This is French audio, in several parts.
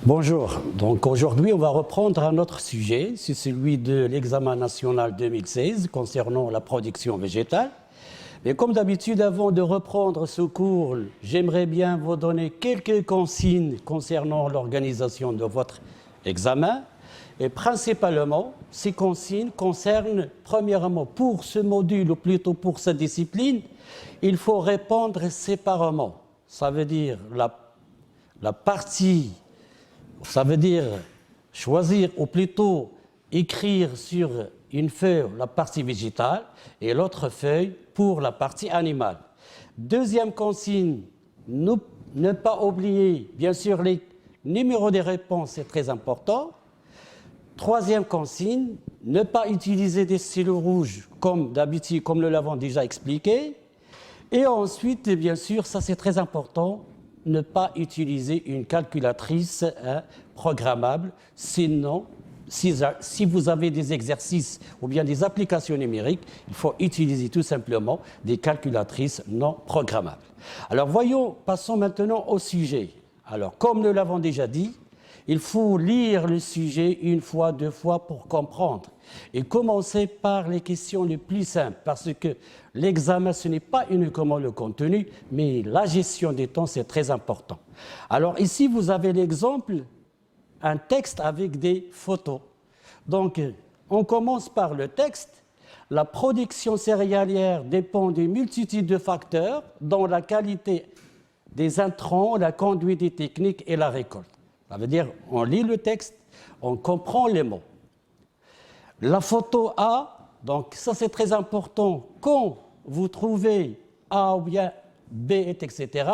Bonjour, donc aujourd'hui on va reprendre un autre sujet, c'est celui de l'examen national 2016 concernant la production végétale. Mais comme d'habitude, avant de reprendre ce cours, j'aimerais bien vous donner quelques consignes concernant l'organisation de votre examen. Et principalement, ces consignes concernent, premièrement, pour ce module, ou plutôt pour cette discipline, il faut répondre séparément. Ça veut dire la partie, ça veut dire choisir, ou plutôt écrire sur une feuille la partie végétale et l'autre feuille pour la partie animale. Deuxième consigne, ne pas oublier, bien sûr, les numéros des réponses, c'est très important. Troisième consigne, ne pas utiliser des stylos rouges comme d'habitude, comme nous l'avons déjà expliqué. Et ensuite, bien sûr, ça c'est très important, ne pas utiliser une calculatrice programmable, sinon, si vous avez des exercices ou bien des applications numériques, il faut utiliser tout simplement des calculatrices non programmables. Alors passons maintenant au sujet. Alors, comme nous l'avons déjà dit, il faut lire le sujet une fois, deux fois pour comprendre. Et commencer par les questions les plus simples, parce que l'examen, ce n'est pas uniquement le contenu, mais la gestion des temps, c'est très important. Alors ici, vous avez l'exemple, un texte avec des photos. Donc, on commence par le texte. La production céréalière dépend d'une multitude de facteurs, dont la qualité des intrants, la conduite des techniques et la récolte. Ça veut dire, on lit le texte, on comprend les mots. La photo A, donc ça c'est très important, quand vous trouvez A ou bien B, etc.,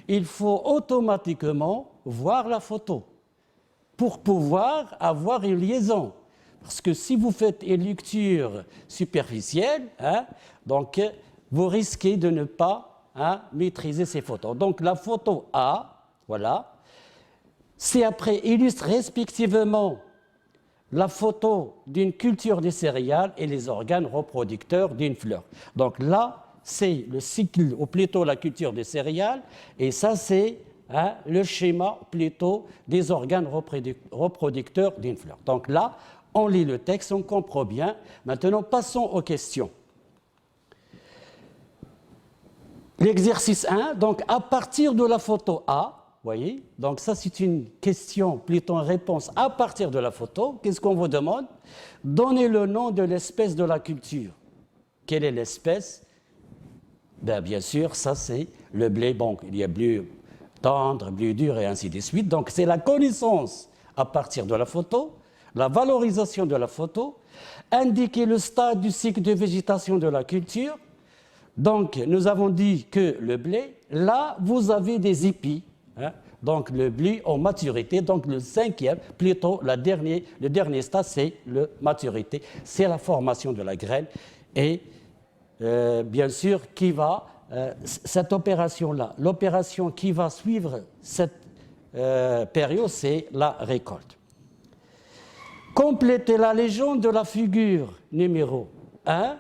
il faut automatiquement voir la photo pour pouvoir avoir une liaison. Parce que si vous faites une lecture superficielle, donc vous risquez de ne pas maîtriser ces photos. Donc la photo A, voilà. C'est après illustre respectivement la photo d'une culture des céréales et les organes reproducteurs d'une fleur. Donc là, c'est le cycle, ou plutôt la culture des céréales, et ça, c'est le schéma, plutôt, des organes reproducteurs d'une fleur. Donc là, on lit le texte, on comprend bien. Maintenant, passons aux questions. L'exercice 1, donc à partir de la photo A, voyez, donc ça c'est une question, plutôt une réponse à partir de la photo. Qu'est-ce qu'on vous demande? Donnez le nom de l'espèce de la culture. Quelle est l'espèce? Bien sûr, ça c'est le blé. Bon, il y a blé tendre, blé dur et ainsi de suite. Donc c'est la connaissance à partir de la photo, la valorisation de la photo, indiquer le stade du cycle de végétation de la culture. Donc nous avons dit que le blé, là vous avez des épis. Donc le blé en maturité, donc le cinquième, plutôt le dernier stade, c'est la maturité, c'est la formation de la graine. Et bien sûr, cette opération-là, l'opération qui va suivre cette période, c'est la récolte. Complétez la légende de la figure numéro 1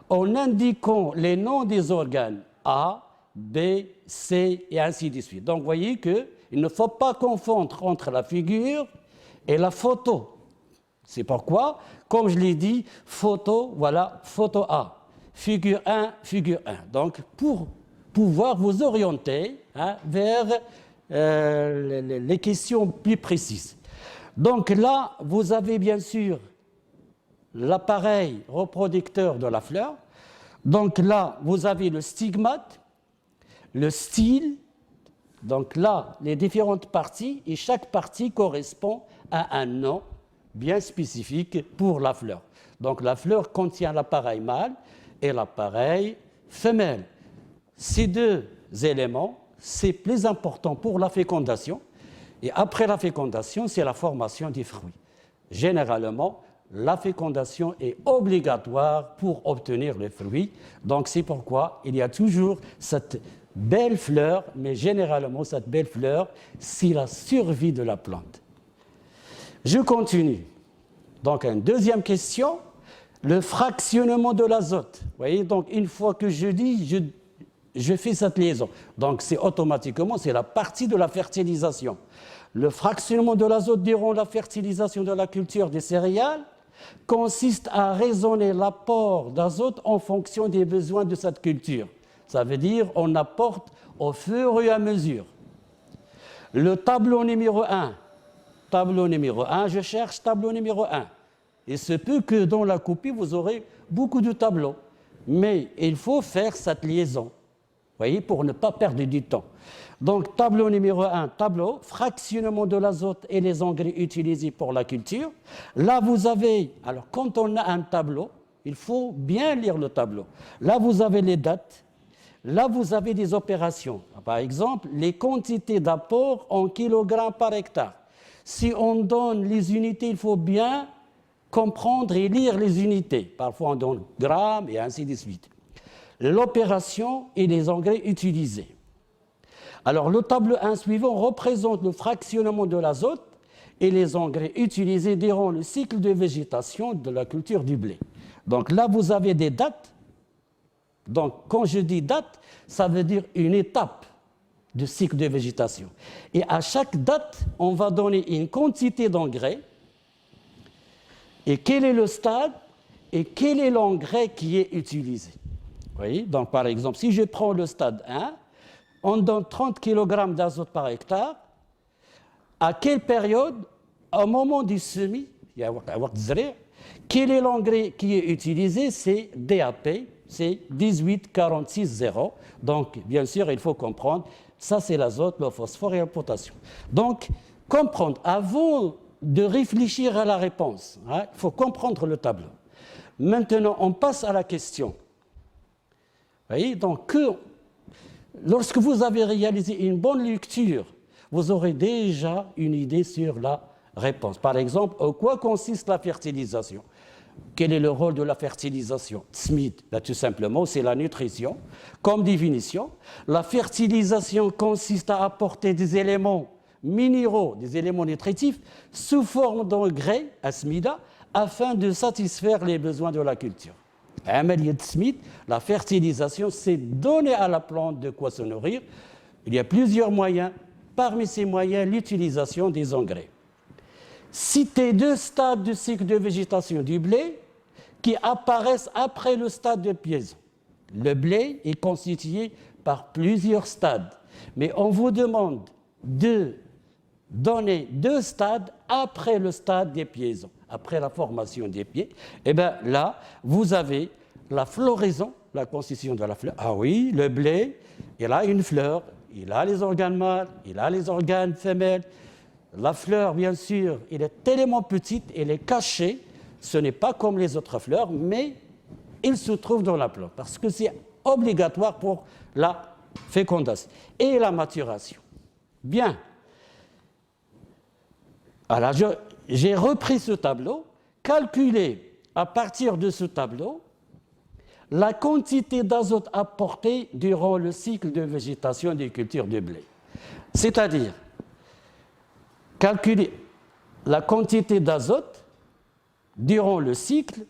en indiquant les noms des organes A, B, C et ainsi de suite. Donc, vous voyez qu'il ne faut pas confondre entre la figure et la photo. C'est pourquoi, comme je l'ai dit, photo, voilà, photo A. Figure 1, figure 1. Donc, pour pouvoir vous orienter vers les questions plus précises. Donc là, vous avez bien sûr l'appareil reproducteur de la fleur. Donc là, vous avez le stigmate, le style, donc là, les différentes parties, et chaque partie correspond à un nom bien spécifique pour la fleur. Donc la fleur contient l'appareil mâle et l'appareil femelle. Ces deux éléments, c'est plus important pour la fécondation, et après la fécondation, c'est la formation des fruits. Généralement, la fécondation est obligatoire pour obtenir les fruits, donc c'est pourquoi il y a toujours cette belle fleur, mais généralement, cette belle fleur, c'est la survie de la plante. Je continue. Donc, une deuxième question, le fractionnement de l'azote. Vous voyez, donc, une fois que je dis, je fais cette liaison. Donc, c'est automatiquement, c'est la partie de la fertilisation. Le fractionnement de l'azote durant la fertilisation de la culture des céréales consiste à raisonner l'apport d'azote en fonction des besoins de cette culture. Ça veut dire on apporte au fur et à mesure. Le tableau numéro 1, je cherche tableau numéro 1. Il se peut que dans la copie, vous aurez beaucoup de tableaux. Mais il faut faire cette liaison, vous voyez, pour ne pas perdre du temps. Donc, tableau numéro 1, tableau, fractionnement de l'azote et les engrais utilisés pour la culture. Là, vous avez, alors quand on a un tableau, il faut bien lire le tableau. Là, vous avez les dates. Là, vous avez des opérations. Par exemple, les quantités d'apport en kilogrammes par hectare. Si on donne les unités, il faut bien comprendre et lire les unités. Parfois, on donne grammes et ainsi de suite. L'opération et les engrais utilisés. Alors, le tableau 1 suivant représente le fractionnement de l'azote et les engrais utilisés durant le cycle de végétation de la culture du blé. Donc là, vous avez des dates. Donc, quand je dis date, ça veut dire une étape du cycle de végétation. Et à chaque date, on va donner une quantité d'engrais. Et quel est le stade et quel est l'engrais qui est utilisé. Vous voyez? Donc, par exemple, si je prends le stade 1, on donne 30 kg d'azote par hectare. À quelle période? Au moment du semis, quel est l'engrais qui est utilisé? C'est DAP, c'est 18-46-0. Donc, bien sûr, il faut comprendre, ça c'est l'azote, le phosphore et le potassium. Donc, comprendre, avant de réfléchir à la réponse, il faut comprendre le tableau. Maintenant, on passe à la question. Vous voyez, donc, lorsque vous avez réalisé une bonne lecture, vous aurez déjà une idée sur la réponse. Par exemple, en quoi consiste la fertilisation? Quel est le rôle de la fertilisation? Smith, là, tout simplement, c'est la nutrition. Comme définition, la fertilisation consiste à apporter des éléments minéraux, des éléments nutritifs, sous forme d'engrais, asmida, afin de satisfaire les besoins de la culture. Amélie Smith, la fertilisation, c'est donner à la plante de quoi se nourrir. Il y a plusieurs moyens. Parmi ces moyens, l'utilisation des engrais. Citez 2 stades du cycle de végétation du blé qui apparaissent après le stade de piaison. Le blé est constitué par plusieurs stades, mais on vous demande de donner 2 stades après le stade des piaisons, après la formation des pieds. Et bien là, vous avez la floraison, la constitution de la fleur. Ah oui, le blé, il a une fleur, il a les organes mâles, il a les organes femelles. La fleur, bien sûr, elle est tellement petite, elle est cachée. Ce n'est pas comme les autres fleurs, mais il se trouve dans la plante parce que c'est obligatoire pour la fécondation et la maturation. Bien. Alors, j'ai repris ce tableau, calculé à partir de ce tableau la quantité d'azote apportée durant le cycle de végétation des cultures de blé. C'est-à-dire, calculer la quantité d'azote durant le cycle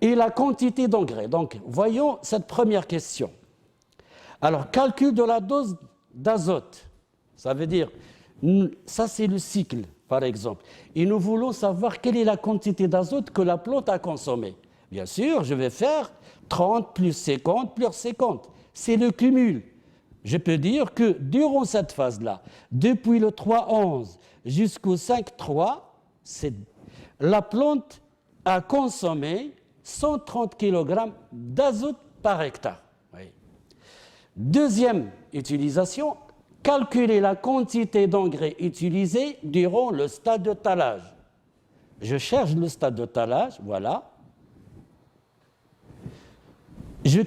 et la quantité d'engrais. Donc, voyons cette première question. Alors, calcul de la dose d'azote, ça veut dire, ça c'est le cycle, par exemple. Et nous voulons savoir quelle est la quantité d'azote que la plante a consommée. Bien sûr, je vais faire 30 plus 50 plus 50. C'est le cumul. Je peux dire que durant cette phase-là, depuis le 3,11 jusqu'au 5,3, la plante a consommé 130 kg d'azote par hectare. Oui. Deuxième utilisation, calculer la quantité d'engrais utilisés durant le stade de tallage. Je cherche le stade de tallage, voilà. Je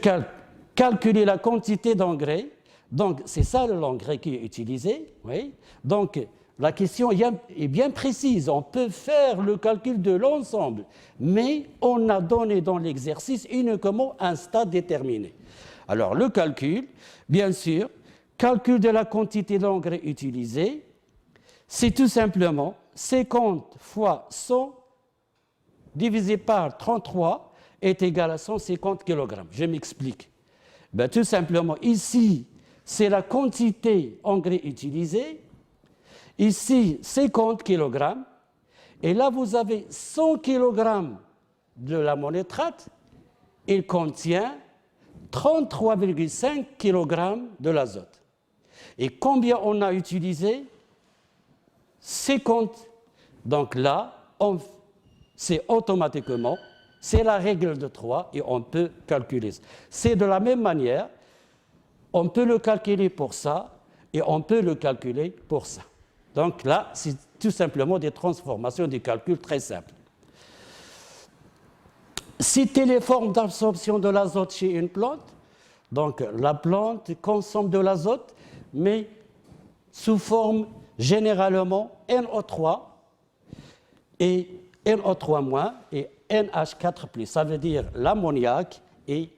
calculer la quantité d'engrais. Donc, c'est ça l'engrais qui est utilisé. Oui. Donc, la question est bien précise. On peut faire le calcul de l'ensemble, mais on a donné dans l'exercice uniquement un stade déterminé. Alors, le calcul, bien sûr, calcul de la quantité d'engrais utilisé, c'est tout simplement 50 fois 100 divisé par 33 est égal à 150 kg. Je m'explique. Ben, tout simplement, ici, c'est la quantité engrais utilisée. Ici, 50 kg. Et là, vous avez 100 kg de l'ammonitrate. Il contient 33,5 kg de l'azote. Et combien on a utilisé? 50. Donc là, c'est automatiquement, c'est la règle de 3 et on peut calculer. C'est de la même manière, on peut le calculer pour ça et on peut le calculer pour ça. Donc là, c'est tout simplement des transformations, des calculs très simples. Citer les formes d'absorption de l'azote chez une plante. Donc la plante consomme de l'azote, mais sous forme généralement NO3 et NO3- et NH4+. Ça veut dire l'ammoniac et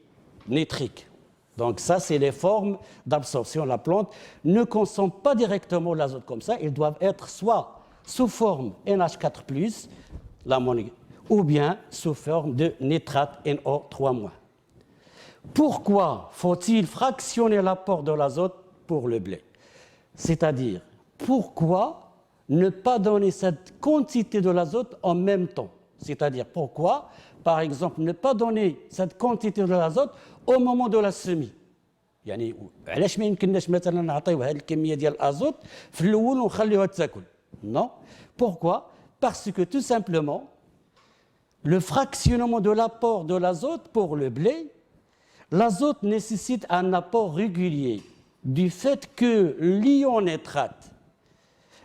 nitrique. Donc ça, c'est les formes d'absorption. La plante ne consomme pas directement l'azote comme ça. Ils doivent être soit sous forme NH4+, l'ammoniac, ou bien sous forme de nitrate NO3-. Pourquoi faut-il fractionner l'apport de l'azote pour le blé? C'est-à-dire, pourquoi ne pas donner cette quantité de l'azote en même temps? C'est-à-dire, pourquoi, par exemple, ne pas donner cette quantité de l'azote au moment de la semis? يعني علاش ما يمكنناش مثلا نعطيو هذه الكميه ديال الازوت في الاول ونخليوها تاكل؟ Non. Pourquoi? Parce que tout simplement, le fractionnement de l'apport de l'azote pour le blé, l'azote nécessite un apport régulier du fait que l'ion nitrate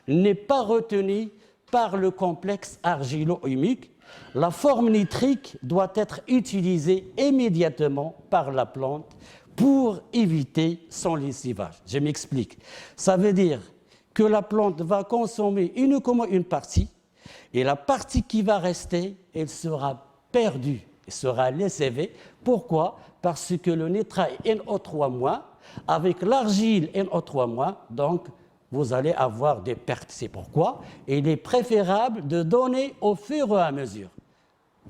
n'est pas retenu par le complexe argilo-humique. La forme nitrique doit être utilisée immédiatement par la plante pour éviter son lessivage. Je m'explique. Ça veut dire que la plante va consommer uniquement une partie et la partie qui va rester, elle sera perdue, elle sera lessivée. Pourquoi? Parce que le nitrate NO3-, avec l'argile NO3-, donc vous allez avoir des pertes. C'est pourquoi il est préférable de donner au fur et à mesure.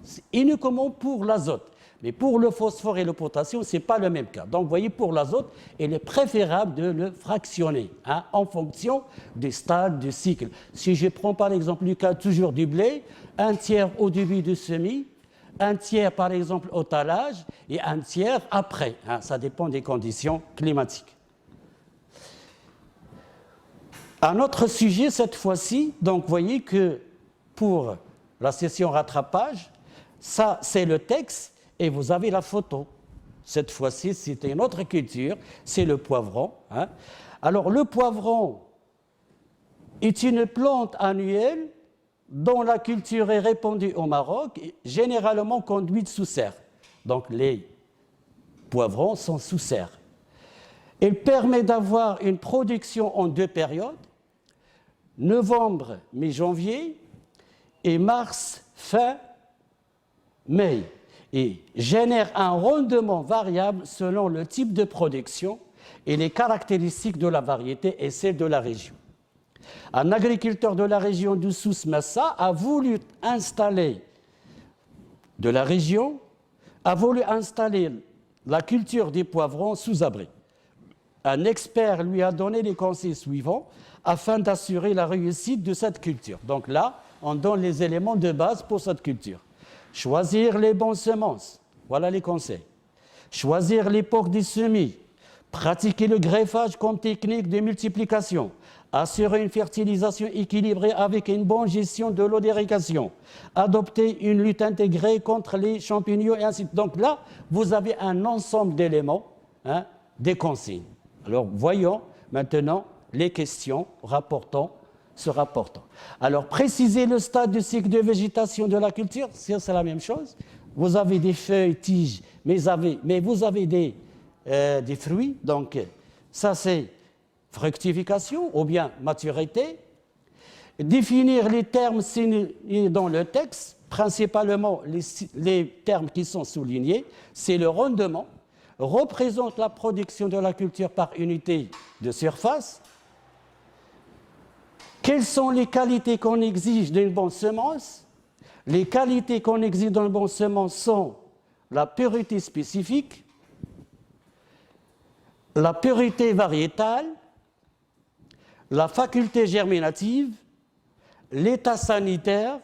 C'est uniquement pour l'azote. Mais pour le phosphore et le potassium, ce n'est pas le même cas. Donc, vous voyez, pour l'azote, il est préférable de le fractionner en fonction des stades du cycle. Si je prends par exemple le cas toujours du blé, un tiers au début du semis, un tiers par exemple au talage et un tiers après. Ça dépend des conditions climatiques. Un autre sujet cette fois-ci, donc vous voyez que pour la session rattrapage, ça c'est le texte et vous avez la photo. Cette fois-ci, c'est une autre culture, c'est le poivron. Alors le poivron est une plante annuelle dont la culture est répandue au Maroc, généralement conduite sous serre. Donc les poivrons sont sous serre. Il permet d'avoir une production en deux périodes, novembre, mi-janvier, et mars, fin mai, et génère un rendement variable selon le type de production et les caractéristiques de la variété et celles de la région. Un agriculteur de la région de Souss-Massa a voulu installer la culture des poivrons sous abri. Un expert lui a donné les conseils suivants afin d'assurer la réussite de cette culture. Donc là, on donne les éléments de base pour cette culture. Choisir les bonnes semences, voilà les conseils. Choisir l'époque des semis, pratiquer le greffage comme technique de multiplication, assurer une fertilisation équilibrée avec une bonne gestion de l'eau d'irrigation, adopter une lutte intégrée contre les champignons et ainsi de suite. Donc là, vous avez un ensemble d'éléments, des consignes. Alors voyons maintenant les questions se rapportant. Alors préciser le stade du cycle de végétation de la culture, c'est la même chose. Vous avez des feuilles, tiges, mais vous avez des fruits, donc ça c'est fructification ou bien maturité. Définir les termes signés dans le texte, principalement les termes qui sont soulignés, c'est le rendement, représente la production de la culture par unité de surface. Quelles sont les qualités qu'on exige d'une bonne semence? Les qualités qu'on exige d'une bonne semence sont la pureté spécifique, la pureté variétale, la faculté germinative, l'état sanitaire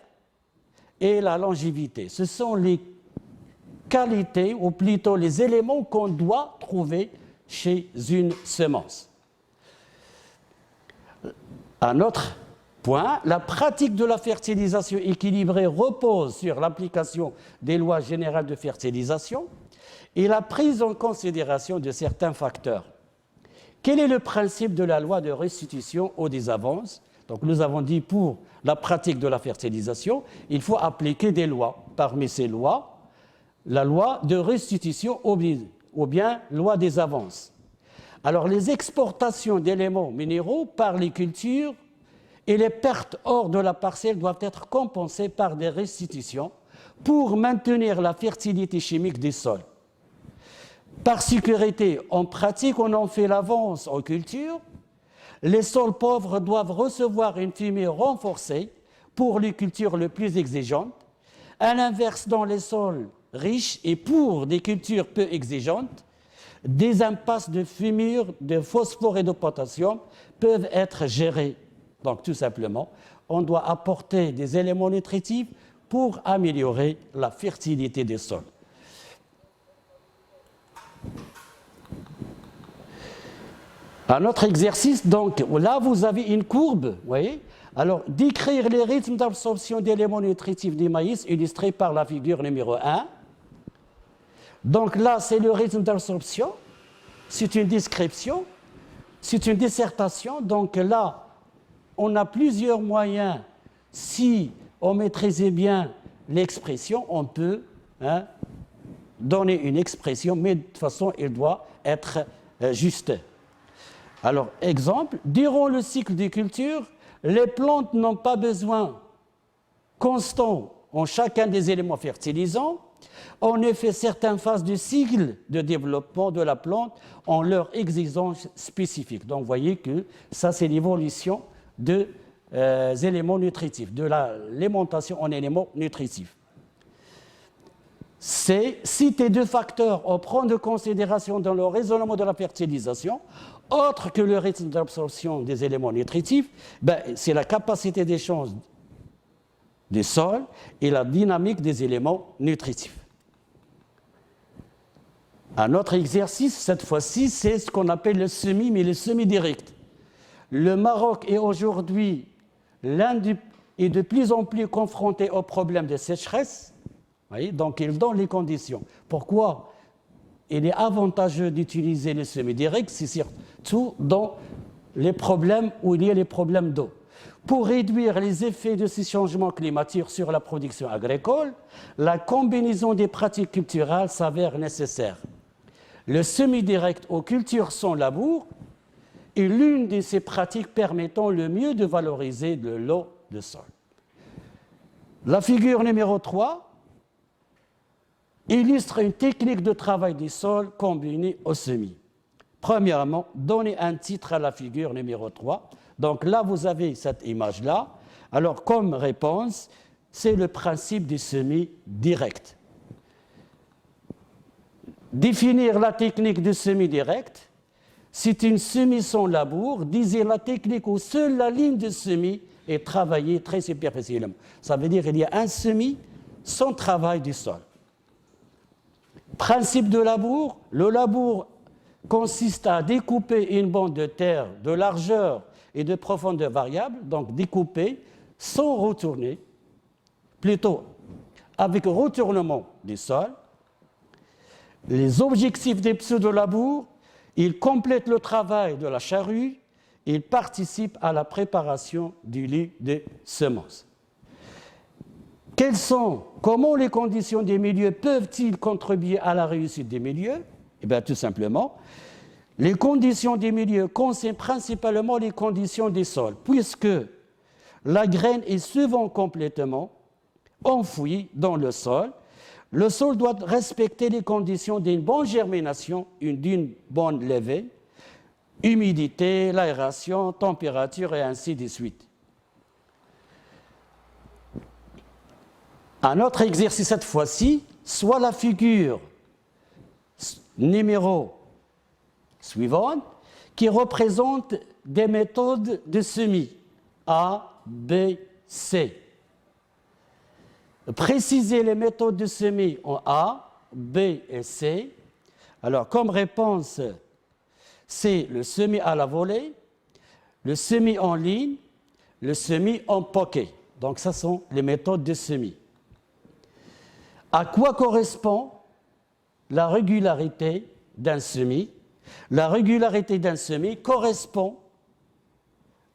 et la longévité. Ce sont les qualités, ou plutôt les éléments qu'on doit trouver chez une semence. Un autre point, la pratique de la fertilisation équilibrée repose sur l'application des lois générales de fertilisation et la prise en considération de certains facteurs. Quel est le principe de la loi de restitution ou des avances? Donc nous avons dit pour la pratique de la fertilisation, il faut appliquer des lois. Parmi ces lois, la loi de restitution ou bien loi des avances. Alors les exportations d'éléments minéraux par les cultures et les pertes hors de la parcelle doivent être compensées par des restitutions pour maintenir la fertilité chimique des sols. Par sécurité, en pratique, on en fait l'avance en culture. Les sols pauvres doivent recevoir une fumée renforcée pour les cultures les plus exigeantes. À l'inverse, dans les sols riches et pour des cultures peu exigeantes, des impasses de fumure, de phosphore et de potassium peuvent être gérées. Donc, tout simplement, on doit apporter des éléments nutritifs pour améliorer la fertilité des sols. Un autre exercice, donc, là, vous avez une courbe, vous voyez. Alors, décrire les rythmes d'absorption d'éléments nutritifs du maïs, illustré par la figure numéro 1. Donc là, c'est le rythme d'absorption, c'est une description, c'est une dissertation. Donc là, on a plusieurs moyens. Si on maîtrisait bien l'expression, on peut donner une expression, mais de toute façon, elle doit être juste. Alors, exemple, durant le cycle de culture, les plantes n'ont pas besoin constant en chacun des éléments fertilisants. En effet, certaines phases du cycle de développement de la plante ont leur exigence spécifique. Donc, vous voyez que ça, c'est l'évolution des éléments nutritifs, de l'alimentation en éléments nutritifs. C'est citer deux facteurs à prendre en considération dans le raisonnement de la fertilisation, autre que le rythme d'absorption des éléments nutritifs, c'est la capacité d'échange des sols et la dynamique des éléments nutritifs. Un autre exercice, cette fois-ci, c'est ce qu'on appelle le semis, mais le semis direct. Le Maroc est aujourd'hui est de plus en plus confronté au problème de sécheresse. Voyez, donc, il donne les conditions. Pourquoi il est avantageux d'utiliser le semis direct? C'est surtout dans les problèmes où il y a les problèmes d'eau. Pour réduire les effets de ces changements climatiques sur la production agricole, la combinaison des pratiques culturelles s'avère nécessaire. Le semis direct aux cultures sans labour est l'une de ces pratiques permettant le mieux de valoriser de l'eau de sol. La figure numéro 3 illustre une technique de travail des sols combinée au semis. Premièrement, donner un titre à la figure numéro 3. Donc là, vous avez cette image-là. Alors, comme réponse, c'est le principe du semis direct. Définir la technique du semis direct, c'est une semis sans labour, disait la technique où seule la ligne de semis est travaillée très superficiellement. Ça veut dire qu'il y a un semis sans travail du sol. Principe de labour, le labour consiste à découper une bande de terre de largeur et de profondeur variable, donc découper sans retourner, plutôt avec retournement du sol. Les objectifs des pseudo-labours, ils complètent le travail de la charrue, ils participent à la préparation du lit de semences. Comment les conditions des milieux peuvent-ils contribuer à la réussite des milieux? Eh bien, tout simplement, les conditions des milieux concernent principalement les conditions des sols, puisque la graine est souvent complètement enfouie dans le sol. Le sol doit respecter les conditions d'une bonne germination, d'une bonne levée, humidité, l'aération, température et ainsi de suite. Un autre exercice cette fois-ci, soit la figure numéro suivantes qui représentent des méthodes de semis A, B, C. Précisez les méthodes de semis en A, B et C. Alors, comme réponse, c'est le semis à la volée, le semis en ligne, le semis en poquet. Donc, ce sont les méthodes de semis. À quoi correspond la régularité d'un semis? La régularité d'un semis correspond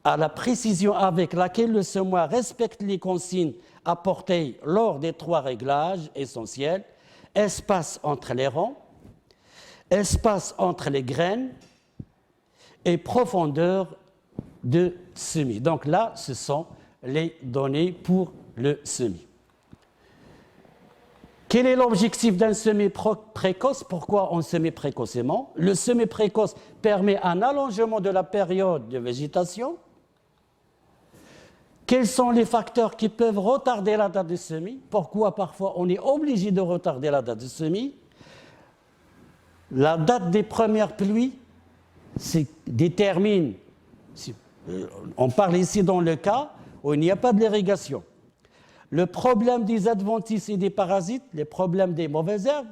à la précision avec laquelle le semoir respecte les consignes apportées lors des 3 réglages essentiels: espace entre les rangs, espace entre les graines et profondeur de semis. Donc là, ce sont les données pour le semis. Quel est l'objectif d'un semis précoce? Pourquoi on semet précocement? Le semis précoce permet un allongement de la période de végétation. Quels sont les facteurs qui peuvent retarder la date de semis? Pourquoi parfois on est obligé de retarder la date de semis? La date des premières pluies détermine, on parle ici dans le cas où il n'y a pas d'irrigation. Le problème des adventices et des parasites, les problèmes des mauvaises herbes,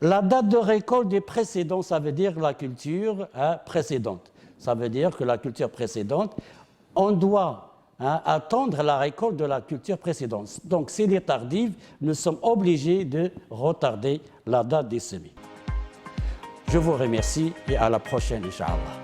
la date de récolte des précédents, ça veut dire la culture précédente. Ça veut dire que la culture précédente, on doit attendre la récolte de la culture précédente. Donc, si elle est tardive, nous sommes obligés de retarder la date des semis. Je vous remercie et à la prochaine, Inch'Allah.